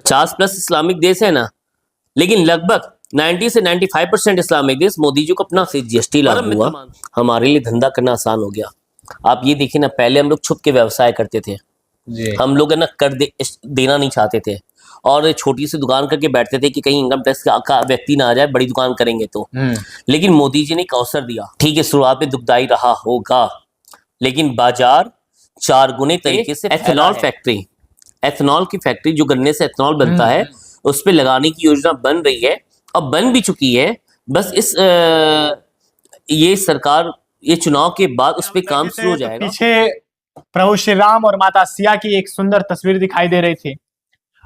50+ Islamic देश है ना, लेकिन लगभग 90 से 95% इस्लामिक देश मोदी जी को अपना से जीएसटी लागू हुआ, हमारे लिए धंधा करना आसान हो गया। आप ये देखिए ना, पहले हम लोग छुप के व्यवसाय करते थे जी। हम लोग है ना देना नहीं चाहते थे और छोटी सी दुकान करके बैठते थे कि कहीं इनकम टैक्स का व्यक्ति ना आ जाए, बड़ी दुकान करेंगे तो। लेकिन मोदी जी ने एक अवसर दिया। ठीक है, शुरुआत में दुखदाई रहा होगा, लेकिन बाजार 4 गुने तरीके से एथेनॉल की फैक्ट्री जो गन्ने से एथेनॉल बनता है उस पे लगाने की योजना बन रही है और बन भी चुकी है। बस ये सरकार ये चुनाव के बाद उस पे काम शुरू हो जाएगा। पीछे प्रभु श्री राम और माता सिया की एक सुंदर तस्वीर दिखाई दे रही थी,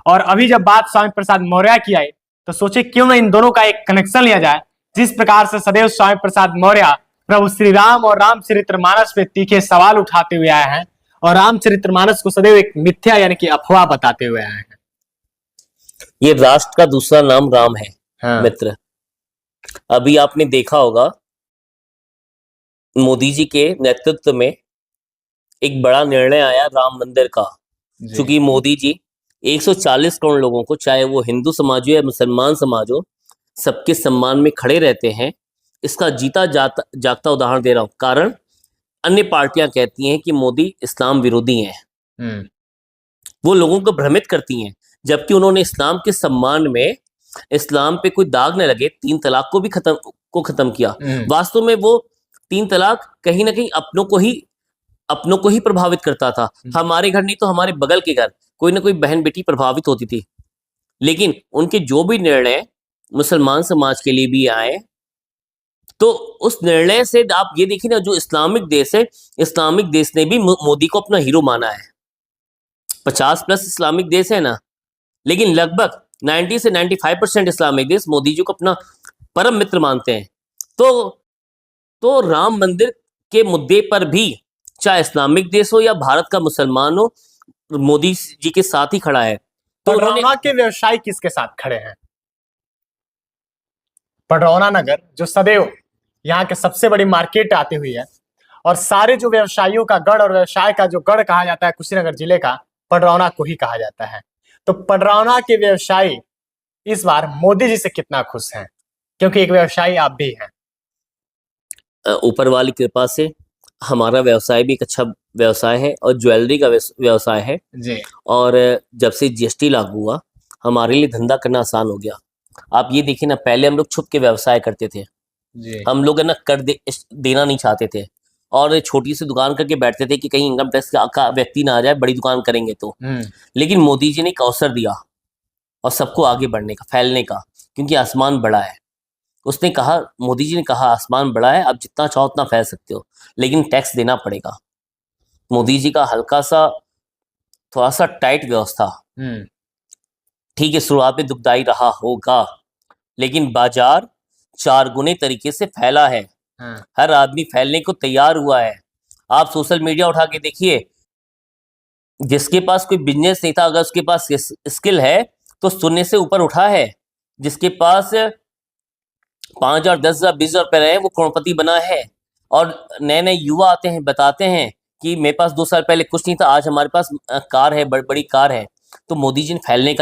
और अभी जब बात स्वामी प्रसाद मौर्य की आई तो सोचे क्यों ना इन दोनों का एक कनेक्शन लिया जाए। जिस प्रकार से सदैव स्वामी प्रसाद मौर्य प्रभु श्री राम और रामचरितमानस पे तीखे सवाल उठाते हुए आए हैं और रामचरितमानस को सदैव एक मिथ्या यानी कि अफवाह बताते हुए आए हैं। ये राष्ट्र का दूसरा नाम राम है। हाँ। मित्र, अभी आपने देखा होगा मोदी जी के नेतृत्व में एक बड़ा निर्णय आया राम मंदिर का, क्योंकि मोदी जी 140 करोड़ लोगों को, चाहे वो हिंदू समाज हो या मुसलमान समाज हो, सबके सम्मान में खड़े रहते हैं। इसका जीता जागता उदाहरण दे रहा हूं। कारण अन्य पार्टियां कहती हैं कि मोदी इस्लाम विरोधी हैं, वो लोगों को भ्रमित करती हैं, जबकि उन्होंने इस्लाम के सम्मान में इस्लाम पे कोई दाग न लगे 3 तलाक को भी खत्म किया। वास्तव में वो 3 तलाक कहीं ना कहीं अपनों को ही प्रभावित करता था। हमारे घर नहीं तो हमारे बगल के घर कोई ना कोई बहन बेटी प्रभावित होती थी। लेकिन उनके जो भी निर्णय मुसलमान समाज के लिए भी आए, तो उस निर्णय से आप ये देखिए ना, जो इस्लामिक देश है, इस्लामिक देश ने भी मोदी को अपना हीरो माना है। 50+ इस्लामिक देश है ना, लेकिन लगभग 90 से 95% इस्लामिक देश मोदी जी को अपना परम मित्र मानते हैं। तो राम मंदिर के मुद्दे पर भी, चाहे इस्लामिक देश हो या भारत का मुसलमान हो, मोदी जी के साथ ही खड़ा है। तो पडरौना के व्यवसायी किसके साथ खड़े हैं? पडरौना नगर जो सदैव यहाँ के सबसे बड़ी मार्केट आती हुई है, और सारे जो व्यवसायियों का गढ़ और व्यवसाय का जो गढ़ कहा जाता है कुशीनगर जिले का, पडरौना को ही कहा जाता है। तो पडरौना के व्यवसायी इस बार मोदी जी से कितना खुश हैं? क्योंकि एक व्यवसायी आप भी हैं। ऊपर वाली कृपा से हमारा व्यवसाय भी एक अच्छा व्यवसाय है और ज्वेलरी का व्यवसाय है जी। और जब से जीएसटी लागू हुआ, हमारे लिए धंधा करना आसान हो गया। आप ये देखिए ना, पहले हम लोग छुप के व्यवसाय करते थे जी। हम लोग है ना देना नहीं चाहते थे और छोटी सी दुकान करके बैठते थे कि कहीं इनकम टैक्स का व्यक्ति ना आ जाए, बड़ी दुकान करेंगे तो। लेकिन मोदी जी ने एक अवसर दिया और सबको आगे बढ़ने का, फैलने का, क्योंकि आसमान बड़ा है। उसने कहा, मोदी जी ने कहा, आसमान बड़ा है, आप जितना चाहो उतना फैल सकते हो, लेकिन टैक्स देना पड़ेगा। मोदी जी का हल्का सा थोड़ा सा टाइट व्यवस्था। ठीक है, शुरुआत में दुखदाई रहा होगा, लेकिन बाजार 4 गुने तरीके से फैला है। हर आदमी फैलने को तैयार हुआ है। आप सोशल मीडिया उठा के देखिए, जिसके पास कोई बिजनेस नहीं था, अगर उसके पास स्किल है तो शून्य से ऊपर उठा है। जिसके पास 5,000, 10,000, 20,000 रुपए रहे, वो करोड़पति बना है। और नए नए युवा आते हैं, बताते हैं कि मेरे पास 2 साल पहले कुछ नहीं था, आज हमारे पास कार है, बड़ी कार है। तो मोदी जी ने फैलाने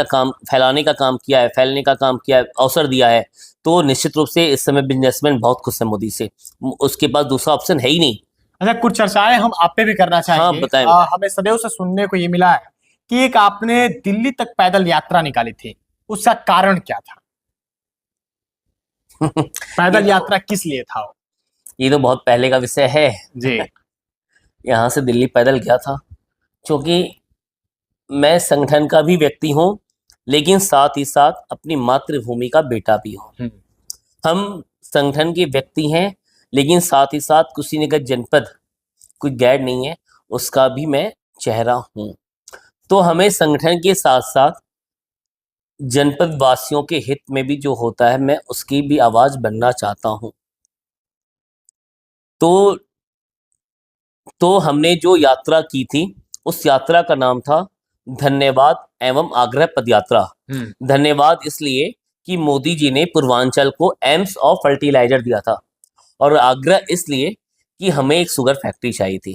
का काम किया है, फैलने का काम किया है, अवसर दिया है। तो निश्चित रूप से इस समय बिजनेसमैन बहुत खुश है मोदी से, उसके पास दूसरा ऑप्शन है ही नहीं। अच्छा, कुछ चर्चाएं हम आप पे भी करना चाहेंगे। हाँ, बताएं। हमें सदैव से सुनने को ये मिला है कि एक आपने दिल्ली तक पैदल यात्रा निकाली थी, उसका कारण क्या था? पैदल यात्रा किस लिए था? ये तो बहुत पहले का विषय है जी। यहाँ से दिल्ली पैदल गया था क्योंकि मैं संगठन का भी व्यक्ति हूँ, लेकिन साथ ही साथ अपनी मातृभूमि का बेटा भी हूँ। हम संगठन के व्यक्ति हैं, लेकिन साथ ही साथ कुशीनगर जनपद कोई गैर नहीं है, उसका भी मैं चेहरा हूँ। तो हमें संगठन के साथ साथ जनपद वासियों के हित में भी जो होता है, मैं उसकी भी आवाज बनना चाहता हूँ। तो हमने जो यात्रा की थी, उस यात्रा का नाम था धन्यवाद एवं आग्रह पदयात्रा। धन्यवाद इसलिए कि मोदी जी ने पूर्वांचल को एम्स ऑफ फर्टिलाइजर दिया था, और आग्रह इसलिए कि हमें एक शुगर फैक्ट्री चाहिए थी।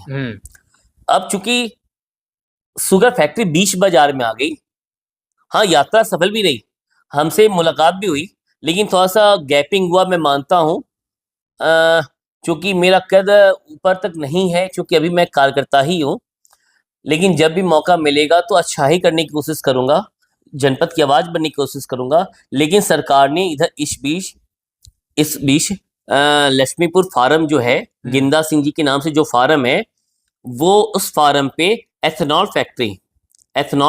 अब चूंकि शुगर फैक्ट्री बीच बाजार में आ गई, हाँ, यात्रा सफल भी रही, हमसे मुलाकात भी हुई, लेकिन थोड़ा सा गैपिंग हुआ, मैं मानता हूँ। चूंकि मेरा कद ऊपर तक नहीं है, क्योंकि अभी मैं कार्यकर्ता ही हूँ, लेकिन जब भी मौका मिलेगा तो अच्छा ही करने की कोशिश करूंगा, जनपद की आवाज बनने की कोशिश करूंगा। लेकिन सरकार ने इधर इस बीच लक्ष्मीपुर फार्म जो है, गिंदा सिंह जी के नाम से जो फार्म है, वो उस फार्म पे एथेनॉल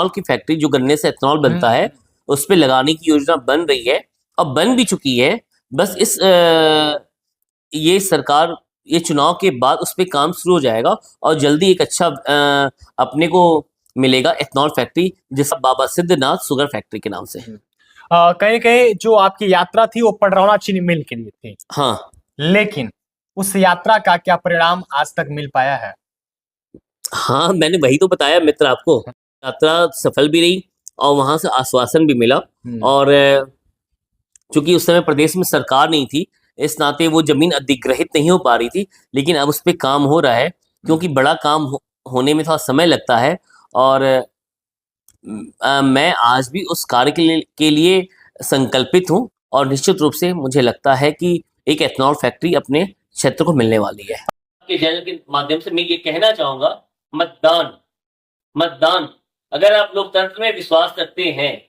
की फैक्ट्री, जो गन्ने से एथेनॉल बनता है, उस पे लगाने की योजना बन रही है और बन भी चुकी है। बस ये सरकार, ये चुनाव के बाद उस पे काम शुरू हो जाएगा और जल्दी एक अच्छा अपने को मिलेगा एथेनॉल फैक्ट्री, जिसका बाबा सिद्धनाथ शुगर फैक्ट्री के नाम से। कहीं कहीं जो आपकी यात्रा थी वो पडरौना चीनी मिल के लिए थी, हाँ लेकिन उस यात्रा का क्या परिणाम आज तक मिल पाया है? हाँ, मैंने वही तो बताया मित्र आपको, यात्रा सफल भी रही और वहां से आश्वासन भी मिला। और चूंकि उस समय प्रदेश में सरकार नहीं थी, इस नाते वो जमीन अधिग्रहित नहीं हो पा रही थी, लेकिन अब उस पर काम हो रहा है, क्योंकि बड़ा काम होने में थोड़ा समय लगता है। और मैं आज भी उस कार्य के लिए संकल्पित हूँ, और निश्चित रूप से मुझे लगता है कि एक एथेनॉल फैक्ट्री अपने क्षेत्र को मिलने वाली है। आपके चैनल के माध्यम से मैं ये कहना चाहूंगा, मतदान मतदान अगर आप लोकतंत्र में विश्वास रखते हैं,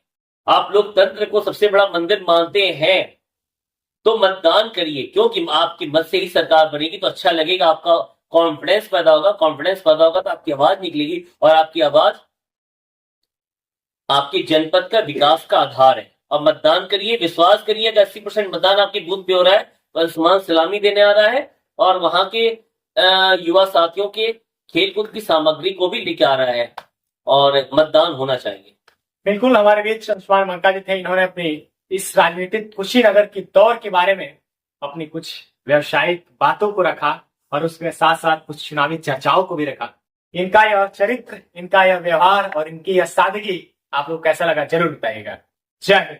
आप लोकतंत्र को सबसे बड़ा मंदिर मानते हैं, तो मतदान करिए, क्योंकि आपकी मत से ही सरकार बनेगी तो अच्छा लगेगा, आपका कॉन्फिडेंस पैदा होगा, तो आपकी आवाज निकलेगी, और आपकी आवाज आपके जनपद का विकास का आधार है। और मतदान करिए, विश्वास करिए, अगर 80% मतदान आपके बूथ पे हो रहा है तो आयुष्मान सलामी देने आ रहा है, और वहां के युवा साथियों के खेलकूद की सामग्री को भी लेके आ रहा है, और मतदान होना चाहिए। बिल्कुल, हमारे बीच अंशुमान मनका जी थे। इन्होंने अपनी इस राजनीतिक कुशीनगर की दौर के बारे में अपनी कुछ व्यवसायिक बातों को रखा और उसके साथ साथ कुछ चुनावी चर्चाओं को भी रखा। इनका यह चरित्र, इनका यह व्यवहार और इनकी यह सादगी आप लोग कैसा लगा जरूर बताइएगा। जय हिंद।